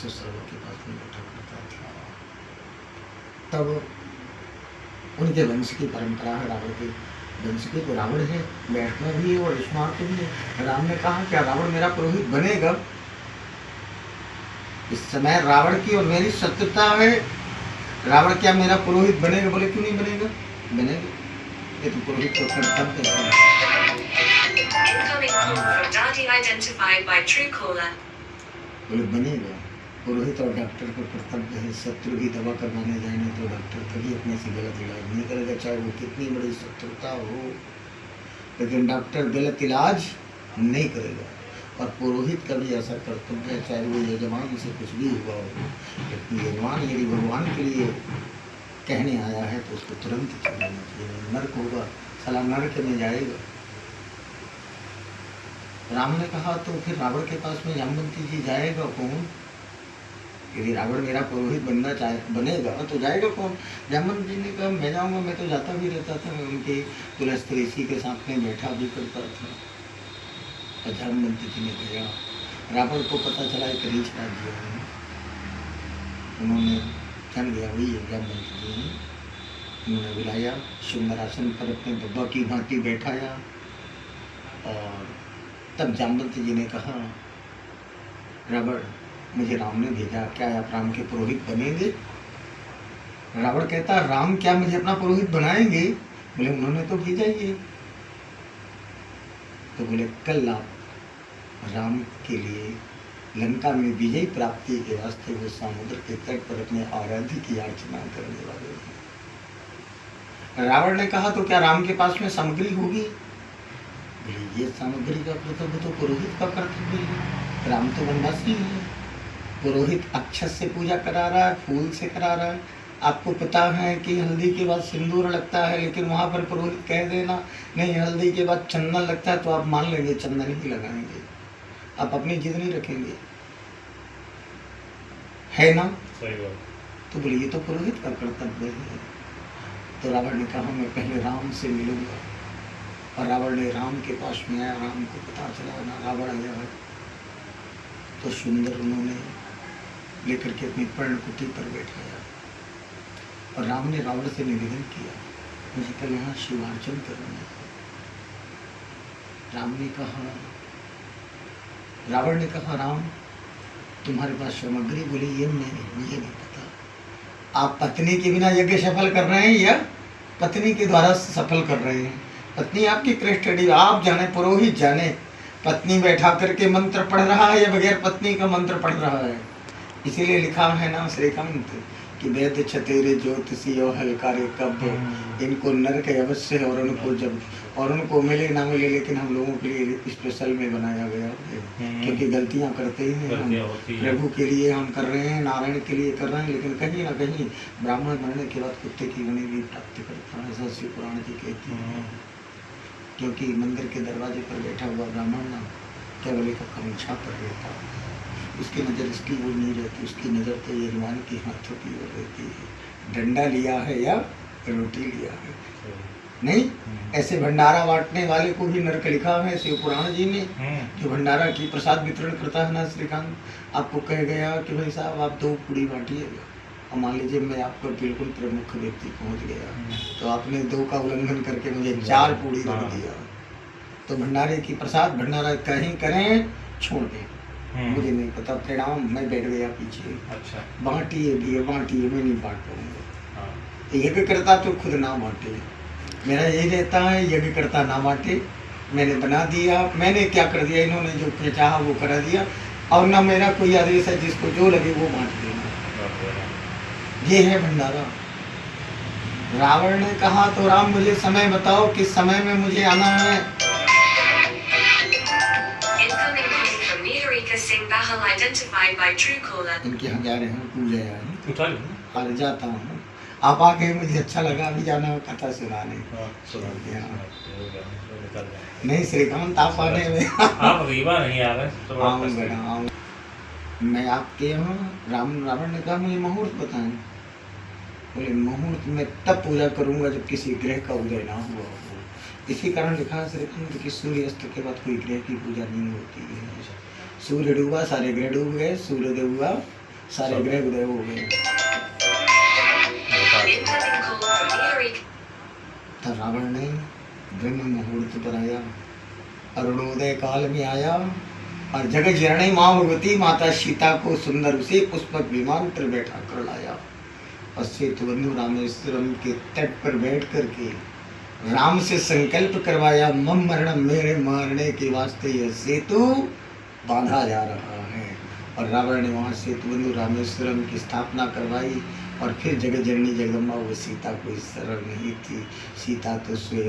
से सर्वर के पास में बैठा करता था। तब उनके वंश की परंपरा है, रावण के वंश की, तो रावण है बैठना भी है और स्मार्ट भी है। राम ने कहा क्या रावण मेरा पुरोहित बनेगा? इस समय रावण की और मेरी शत्रुता है, रावण क्या मेरा पुरोहित बनेगा? बोले क्यों नहीं बनेगा? बनेगा, ये तो पुरोहित का कर्तव्य है। बोले बनेगा, पुरोहित और डॉक्टर का कर्तव्य है। शत्रु की दवा करवाने जाएंगे तो डॉक्टर कभी अपने से गलत इलाज नहीं करेगा, चाहे वो कितनी बड़ी शत्रुता हो, लेकिन डॉक्टर गलत इलाज नहीं करेगा। और पुरोहित का भी ऐसा कर्तव्य है, चाहे वो यजमान से कुछ भी हुआ हो, लेकिन यजमान यदि भगवान के लिए कहने आया है तो उसको तुरंत चलना चाहिए। नर्क होगा, साला नर्क में जाएगा। राम ने कहा तो फिर रावण के पास में जामवंती जी जाएगा कौन? यदि रावण मेरा पुरोहित बनेगा तो जाएगा कौन? जामवंत जी ने कहा मैं जाऊंगा, मैं तो जाता भी रहता था, मैं उनके तुलस ऋषि के साथ में बैठा भी करता था। और जामवंत जी ने गया, रावण को पता चला एक रीछ राज्य है, उन्होंने जान गया वही है जामवंत जी ने। उन्होंने बुलाया, सुंदर आसन पर अपने बब्बा की भांति बैठाया, और तब जामवंत जी ने कहा रावण मुझे राम ने भेजा, क्या आप राम के पुरोहित बनेंगे? रावण कहता राम क्या मुझे अपना पुरोहित बनाएंगे? बोले उन्होंने तो भेजा ही है। तो बोले कल आप राम के लिए लंका में विजय प्राप्ति के वास्ते वो समुद्र के तट पर अपने आराध्य की अर्चना करने वाले हैं। रावण ने कहा तो क्या राम के पास में सामग्री होगी? बोले ये सामग्री का कर्तव्य तो पुरोहित का कर्तव्य है, राम तो वनवासी है। पुरोहित अक्षत से पूजा करा रहा है, फूल से करा रहा है। आपको पता है कि हल्दी के बाद सिंदूर लगता है, लेकिन वहाँ पर पुरोहित कह देना नहीं हल्दी के बाद चंदन लगता है, तो आप मान लेंगे चंदन ही लगाएंगे, आप अपनी जिद नहीं रखेंगे, है ना? सही बात। तो बोले ये तो पुरोहित का कर्तव्य है। तो रावण ने कहा मैं पहले राम से मिलूंगा। और रावण ने राम के पास में आया, राम को पता चला ना रावण आया है, तो सुंदर उन्होंने लेकर के अपनी पर्णकुटी पर बैठाया। और राम ने रावण से निवेदन किया मुझे कल यहाँ शिवार्चन करना है। रावण ने कहा राम तुम्हारे पास सामग्री? बोली ये मुझे नहीं पता। आप पत्नी के बिना यज्ञ सफल कर रहे हैं या पत्नी के द्वारा सफल कर रहे हैं? पत्नी आपकी कृष्ण, आप जाने, पुरोहित जाने, पत्नी बैठा करके मंत्र पढ़ रहा है या बगैर पत्नी का मंत्र पढ़ रहा है। इसीलिए लिखा है ना श्रीकांत कि वेद छतेरे ज्योतिषी और हलकारे कब, इनको नरक अवश्य है और उनको मिले ना मिले, लेकिन हम लोगों के लिए स्पेशल में बनाया गया है, क्योंकि गलतियां करते हैं हम, प्रभु के लिए हम कर रहे हैं, नारायण के लिए कर रहे हैं, लेकिन कहीं ना कहीं ब्राह्मण बनने के बाद कुत्ते की गणि भी प्राप्त करता है, ऐसा शिव पुराण जी कहती है। क्योंकि मंदिर के दरवाजे पर बैठा हुआ ब्राह्मण ना केवल एक कांक्षा पर रहता है, उसकी नज़र इसकी ओर नहीं रहती, उसकी नज़र तो यजमान के हाथों की ओर रहती है। डंडा लिया है या रोटी लिया है, नहीं? ऐसे भंडारा बांटने वाले को भी नरक लिखा है शिव पुराण जी ने। जो भंडारा की प्रसाद वितरण करता है ना श्रीकांत, आपको कह गया कि भाई साहब आप 2 पूड़ी बांटिएगा, और मान लीजिए मैं आपका बिल्कुल प्रमुख व्यक्ति पहुंच गया, तो आपने 2 का उल्लंघन करके मुझे 4 पूड़ी रख दिया, तो भंडारे की प्रसाद भंडारा कहीं करें छोड़ दें, मुझे नहीं पता, परिणाम मैं बैठ गया पीछे। अच्छा, बांटिए भी बांटिए, मैं नहीं बांट पाऊंगा। यज्ञ करता तो खुद ना बांटे, मेरा यही रहता है यज्ञ करता ना बांटे। मैंने बना दिया, मैंने क्या कर दिया, इन्होंने जो चाहा वो करा दिया, और ना मेरा कोई आदेश है, जिसको जो लगे वो बांट देना, ये है भंडारा। रावण ने कहा तो राम मुझे समय बताओ किस समय में मुझे आना है। इनके यहाँ जा रहे हैं पूजा है, जाता हूँ, आप आ गए मुझे अच्छा लगा, अभी जाना है कथा सुनाने। नहीं श्रीकांत आप आने में आप रीवा नहीं आ रहे, आऊँगा मैं आपके यहाँ। रावण ने कहा मुझे मुहूर्त बताएं। बोले मुहूर्त में तब पूजा करूँगा जब किसी ग्रह का उदय ना हुआ हो। इसी कारण लिखा है श्रीकांत कि सूर्यास्त के बाद कोई ग्रह की पूजा नहीं होती है। सूर्य डूबा सारे ग्रह डूब गए, सूर्योदय हुआ सारे ग्रह उदय हो गए। तब रावण ने ब्रह्म मुहूर्त पर आया, अरुणोदय काल में आया और जगत जननी माँ भगवती माता सीता को सुंदर से पुष्पक विमान पर बैठा कर लाया और सेतुबंधु रामेश्वरम के तट पर बैठ करके राम से संकल्प करवाया, मम मरणम, मेरे मारने के वास्ते यह सेतु बांधा जा रहा है। और रावण ने वहाँ सेतुबंधु रामेश्वरम की स्थापना करवाई और फिर जगत जननी जगदम्बा वो सीता कोई सरल नहीं थी, सीता तो स्वयं